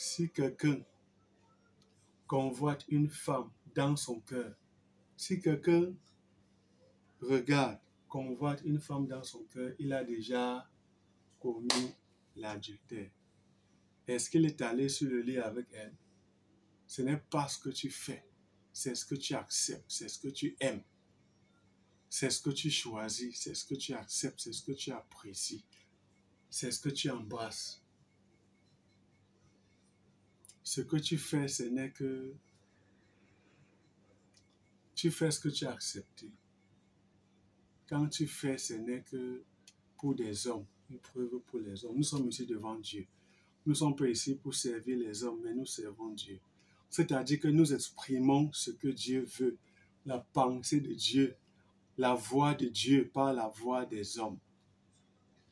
Si quelqu'un convoite une femme dans son cœur, si quelqu'un regarde, convoite une femme dans son cœur, il a déjà commis l'adultère. Est-ce qu'il est allé sur le lit avec elle? Ce n'est pas ce que tu fais, c'est ce que tu acceptes, c'est ce que tu aimes. C'est ce que tu choisis, c'est ce que tu acceptes, c'est ce que tu apprécies, c'est ce que tu embrasses. Ce que tu fais, ce n'est que tu fais ce que tu as accepté. Quand tu fais, ce n'est que pour des hommes, une preuve pour les hommes. Nous sommes ici devant Dieu. Nous ne sommes pas ici pour servir les hommes, mais nous servons Dieu. C'est-à-dire que nous exprimons ce que Dieu veut, la pensée de Dieu, la voix de Dieu par la voix des hommes.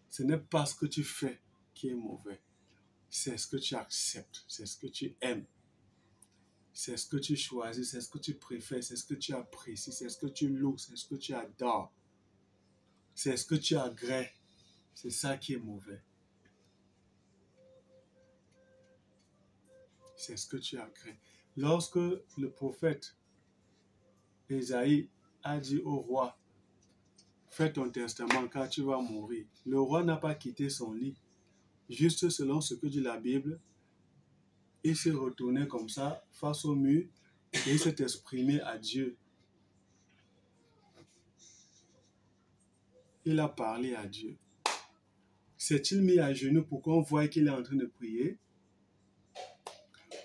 Ce n'est pas ce que tu fais qui est mauvais. C'est ce que tu acceptes, c'est ce que tu aimes. C'est ce que tu choisis, c'est ce que tu préfères, c'est ce que tu apprécies, c'est ce que tu loues, c'est ce que tu adores. C'est ce que tu agrées. C'est ça qui est mauvais. C'est ce que tu agrées. Lorsque le prophète Ésaïe a dit au roi, fais ton testament car tu vas mourir. Le roi n'a pas quitté son lit. Juste selon ce que dit la Bible, il s'est retourné comme ça, face au mur, et il s'est exprimé à Dieu. Il a parlé à Dieu. S'est-il mis à genoux pour qu'on voie qu'il est en train de prier?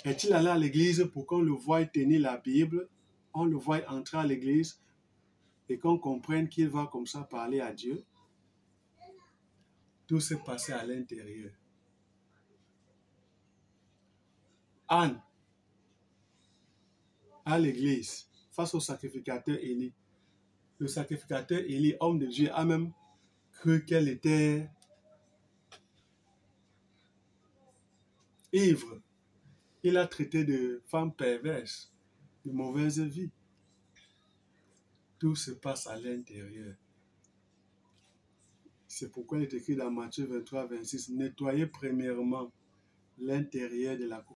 Est-il allé à l'église pour qu'on le voie tenir la Bible? On le voie entrer à l'église et qu'on comprenne qu'il va comme ça parler à Dieu? Tout s'est passé à l'intérieur. Anne, à l'église, face au sacrificateur Élie. Le sacrificateur Élie, homme de Dieu, a même cru qu'elle était ivre. Il a traité de femme perverse, de mauvaise vie. Tout se passe à l'intérieur. C'est pourquoi il est écrit dans Matthieu 23, 26, nettoyez premièrement l'intérieur de la coupe